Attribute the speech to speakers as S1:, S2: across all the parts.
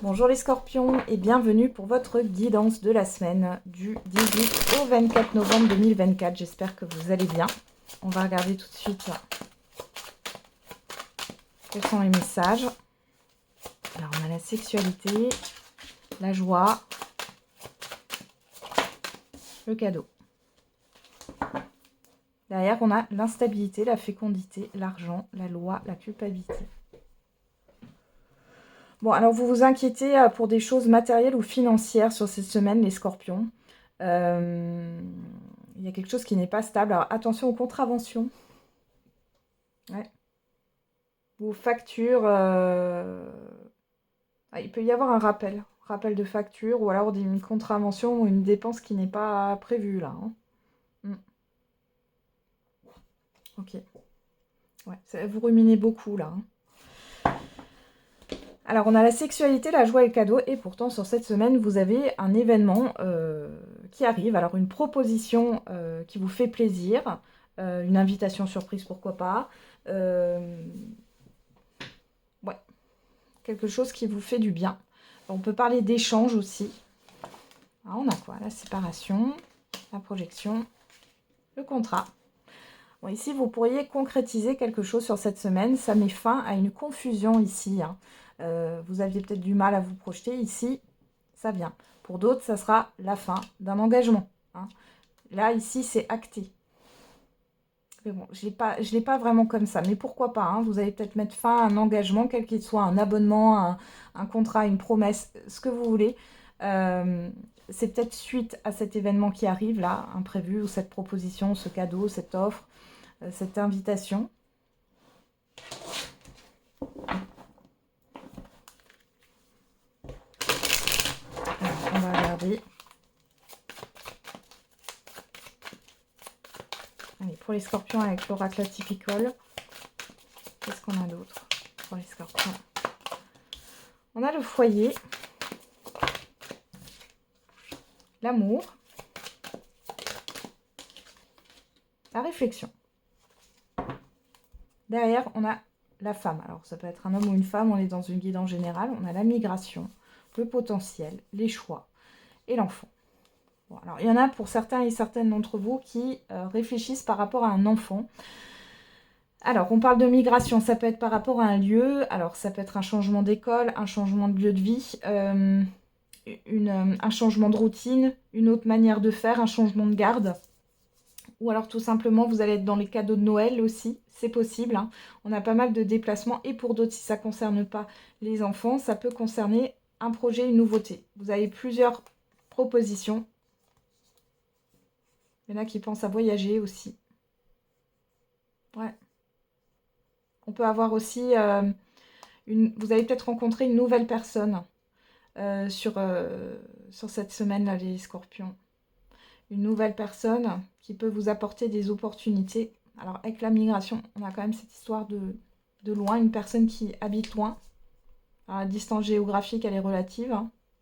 S1: Bonjour les scorpions et bienvenue pour votre guidance de la semaine du 18 au 24 novembre 2024. J'espère que vous allez bien. On va regarder tout de suite quels sont les messages. Alors on a la sexualité, la joie, le cadeau. Derrière on a l'instabilité, la fécondité, l'argent, la loi, la culpabilité. Bon, alors vous vous inquiétez pour des choses matérielles ou financières sur cette semaine, les scorpions. Il y a quelque chose qui n'est pas stable. Alors attention aux contraventions. Ouais. Vos factures. Il peut y avoir un rappel de facture ou alors une contravention ou une dépense qui n'est pas prévue là. Ok. Ouais, vous ruminez beaucoup là. Alors, on a la sexualité, la joie et le cadeau. Et pourtant, sur cette semaine, vous avez un événement qui arrive. Alors, une proposition qui vous fait plaisir. Une invitation surprise, pourquoi pas. Ouais. Quelque chose qui vous fait du bien. On peut parler d'échange aussi. Alors, on a quoi? La séparation, la projection, le contrat. Bon, ici, vous pourriez concrétiser quelque chose sur cette semaine. Ça met fin à une confusion ici. Vous aviez peut-être du mal à vous projeter. Ici, ça vient. Pour d'autres, ça sera la fin d'un engagement. Là, ici, c'est acté. Mais bon, je ne l'ai pas vraiment comme ça. Mais pourquoi pas, vous allez peut-être mettre fin à un engagement, quel qu'il soit, un abonnement, un contrat, une promesse, ce que vous voulez. C'est peut-être suite à cet événement qui arrive, là, imprévu, ou cette proposition, ce cadeau, cette offre, cette invitation. Alors, on va regarder. Allez, pour les scorpions avec l'oracle atypical, qu'est-ce qu'on a d'autre pour les scorpions? On a le foyer, l'amour, la réflexion. Derrière, on a la femme. Alors, ça peut être un homme ou une femme, on est dans une guidance générale. On a la migration, le potentiel, les choix et l'enfant. Bon, alors, il y en a pour certains et certaines d'entre vous qui réfléchissent par rapport à un enfant. Alors, on parle de migration, ça peut être par rapport à un lieu. Alors, ça peut être un changement d'école, un changement de lieu de vie, un changement de routine, une autre manière de faire, un changement de garde. Ou alors tout simplement, vous allez être dans les cadeaux de Noël aussi, c'est possible. On a pas mal de déplacements. Et pour d'autres, si ça ne concerne pas les enfants, ça peut concerner un projet, une nouveauté. Vous avez plusieurs propositions. Il y en a qui pensent à voyager aussi. Ouais. On peut avoir aussi... vous allez peut-être rencontrer une nouvelle personne sur cette semaine-là, les scorpions. Une nouvelle personne qui peut vous apporter des opportunités. Alors, avec la migration, on a quand même cette histoire de loin, une personne qui habite loin. Alors, la distance géographique, elle est relative.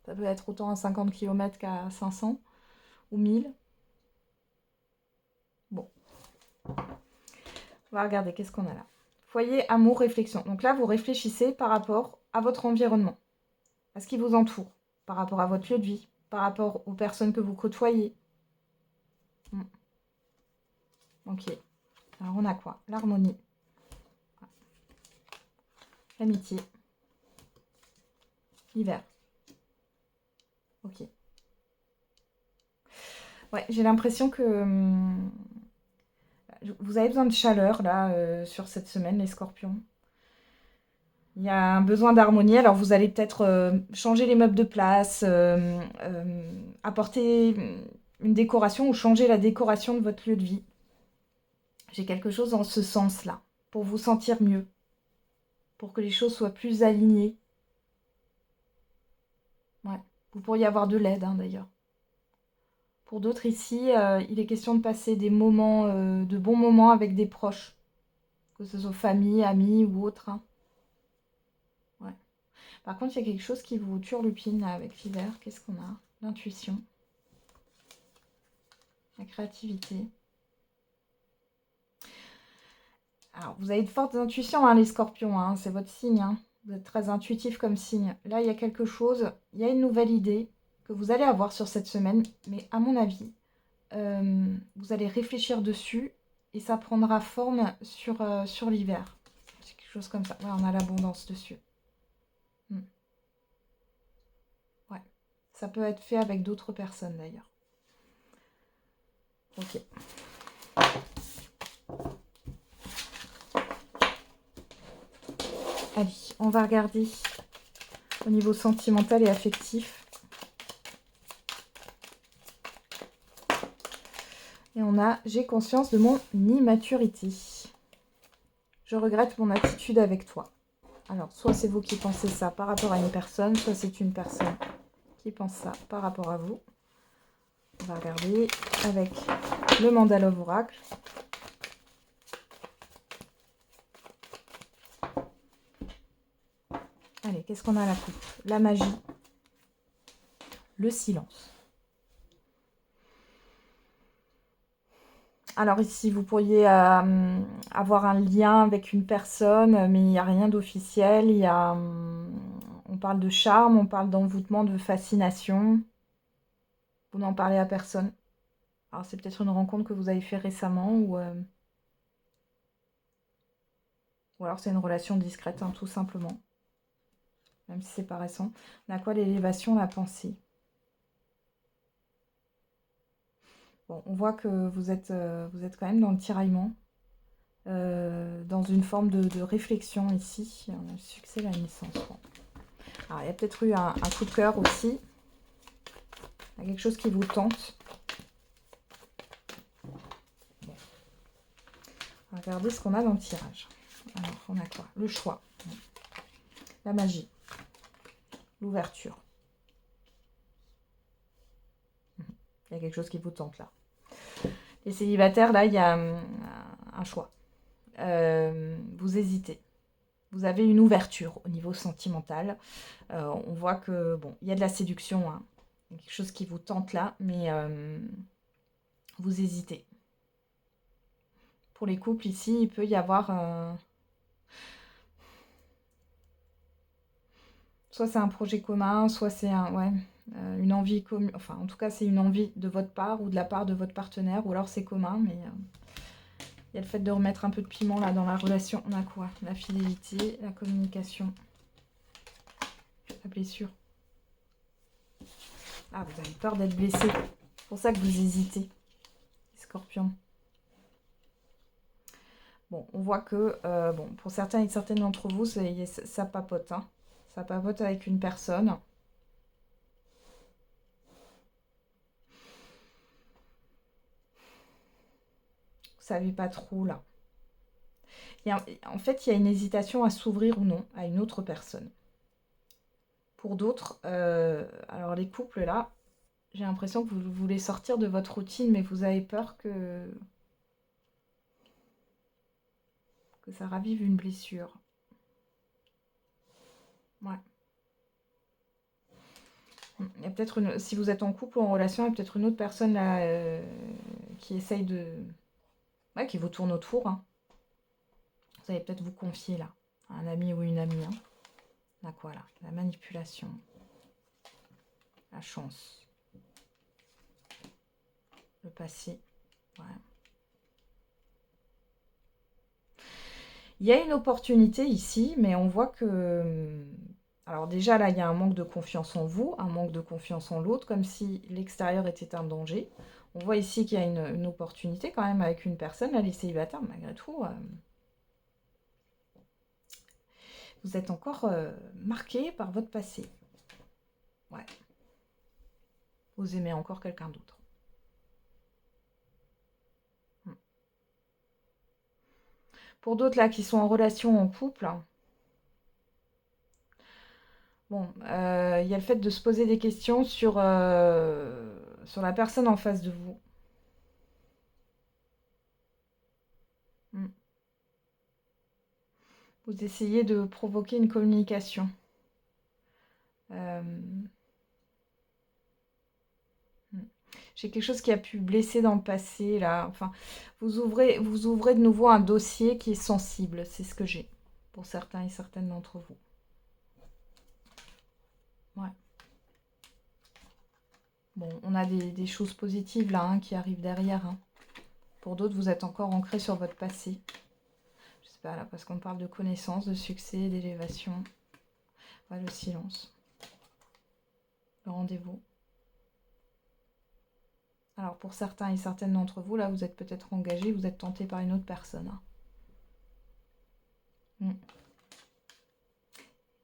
S1: Ça peut être autant à 50 km qu'à 500 ou 1000. Bon. On va regarder, qu'est-ce qu'on a là? Foyer, amour, réflexion. Donc là, vous réfléchissez par rapport à votre environnement, à ce qui vous entoure, par rapport à votre lieu de vie, par rapport aux personnes que vous côtoyez. Ok. Alors, on a quoi? L'harmonie. L'amitié. L'hiver. Ok. Ouais, j'ai l'impression que vous avez besoin de chaleur, là, sur cette semaine, les scorpions. Il y a un besoin d'harmonie. Alors, vous allez peut-être changer les meubles de place, apporter une décoration ou changer la décoration de votre lieu de vie. J'ai quelque chose dans ce sens-là, pour vous sentir mieux, pour que les choses soient plus alignées. Ouais, vous pourriez avoir de l'aide, d'ailleurs. Pour d'autres ici, il est question de passer des moments, de bons moments avec des proches, que ce soit famille, amis ou autre. Ouais. Par contre, il y a quelque chose qui vous turlupine là, avec l'hiver. Qu'est-ce qu'on a? L'intuition, la créativité. Alors, vous avez de fortes intuitions, les scorpions, c'est votre signe. Vous êtes très intuitif comme signe. Là, il y a quelque chose, il y a une nouvelle idée que vous allez avoir sur cette semaine, mais à mon avis, vous allez réfléchir dessus et ça prendra forme sur l'hiver. C'est quelque chose comme ça. Ouais, on a l'abondance dessus. Ouais. Ça peut être fait avec d'autres personnes d'ailleurs. Ok. Allez, on va regarder au niveau sentimental et affectif. Et on a « J'ai conscience de mon immaturité. Je regrette mon attitude avec toi. » Alors, soit c'est vous qui pensez ça par rapport à une personne, soit c'est une personne qui pense ça par rapport à vous. On va regarder avec le mandala oracle. Allez, qu'est-ce qu'on a à la coupe? La magie, le silence. Alors ici, vous pourriez avoir un lien avec une personne, mais il n'y a rien d'officiel. On parle de charme, on parle d'envoûtement, de fascination. Vous n'en parlez à personne. Alors c'est peut-être une rencontre que vous avez fait récemment ou alors c'est une relation discrète, hein, tout simplement. Même si c'est pas récent. On a quoi? L'élévation, la pensée. Bon, on voit que vous êtes quand même dans le tiraillement. Dans une forme de réflexion ici. On a le succès, la naissance. Bon. Alors, il y a peut-être eu un coup de cœur aussi. Il y a quelque chose qui vous tente. Bon. On va regarder ce qu'on a dans le tirage. Alors, on a quoi? Le choix. La magie. L'ouverture. Il y a quelque chose qui vous tente là. Les célibataires, là, il y a un choix. Vous hésitez. Vous avez une ouverture au niveau sentimental. On voit que, bon, il y a de la séduction, hein. Il y a quelque chose qui vous tente là, mais vous hésitez. Pour les couples, ici, il peut y avoir... soit c'est un projet commun, soit c'est une envie commune. Enfin, en tout cas, c'est une envie de votre part ou de la part de votre partenaire, ou alors c'est commun, mais... il y a le fait de remettre un peu de piment là dans la relation. On a quoi? La fidélité, la communication, la blessure. Ah, vous avez peur d'être blessé. C'est pour ça que vous hésitez, Scorpion. Bon, on voit que, bon, pour certains et certaines d'entre vous, ça papote. Hein. Ça papote avec une personne. Vous savez pas trop, là. En fait, il y a une hésitation à s'ouvrir ou non à une autre personne. Pour d'autres, alors les couples, là, j'ai l'impression que vous voulez sortir de votre routine, mais vous avez peur que ça ravive une blessure. Ouais. Il y a peut-être si vous êtes en couple ou en relation, il y a peut-être une autre personne là qui essaye de... Ouais, qui vous tourne autour. Hein. Vous allez peut-être vous confier là à un ami ou une amie. Hein. Là quoi là? La manipulation. La chance. Le passé. Ouais. Il y a une opportunité ici, mais on voit que... Alors déjà, là, il y a un manque de confiance en vous, un manque de confiance en l'autre, comme si l'extérieur était un danger. On voit ici qu'il y a une opportunité quand même avec une personne, là, les célibataires, malgré tout. Vous êtes encore marqué par votre passé. Ouais. Vous aimez encore quelqu'un d'autre. Pour d'autres, là, qui sont en relation, en couple... Bon, il y a le fait de se poser des questions sur la personne en face de vous. Vous essayez de provoquer une communication. J'ai quelque chose qui a pu blesser dans le passé, là. Enfin, vous ouvrez de nouveau un dossier qui est sensible. C'est ce que j'ai pour certains et certaines d'entre vous. Bon, on a des choses positives là qui arrivent derrière. Pour d'autres, vous êtes encore ancré sur votre passé. Je sais pas, là, parce qu'on parle de connaissance, de succès, d'élévation. Ouais, le silence. Le rendez-vous. Alors, pour certains et certaines d'entre vous, là, vous êtes peut-être engagés, vous êtes tenté par une autre personne. Il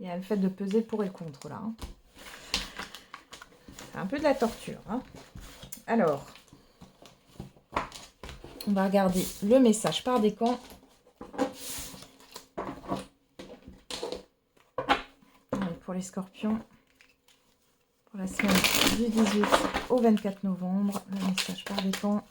S1: y a le fait de peser pour et contre, là. C'est un peu de la torture. Alors, on va regarder le message par décan. Allez, pour les scorpions, pour la semaine du 18 au 24 novembre, le message par décan.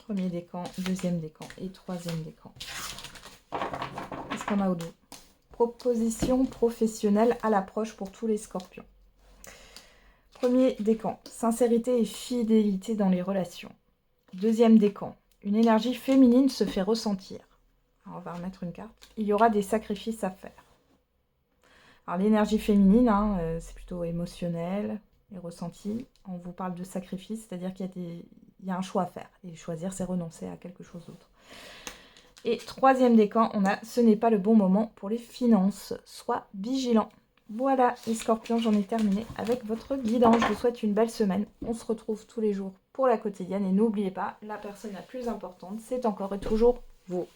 S1: Premier décan, deuxième décan et troisième décan. Qu'est-ce qu'on a au dos? Proposition professionnelle à l'approche pour tous les scorpions. Premier décan, sincérité et fidélité dans les relations. Deuxième décan, une énergie féminine se fait ressentir. Alors, on va remettre une carte. Il y aura des sacrifices à faire. Alors l'énergie féminine, c'est plutôt émotionnel et ressenti. On vous parle de sacrifice, c'est-à-dire qu'il y a un choix à faire. Et choisir, c'est renoncer à quelque chose d'autre. Et troisième décan, on a « ce n'est pas le bon moment pour les finances. Sois vigilant ». Voilà les scorpions, j'en ai terminé avec votre guidance. Je vous souhaite une belle semaine. On se retrouve tous les jours pour la quotidienne. Et n'oubliez pas, la personne la plus importante, c'est encore et toujours vous.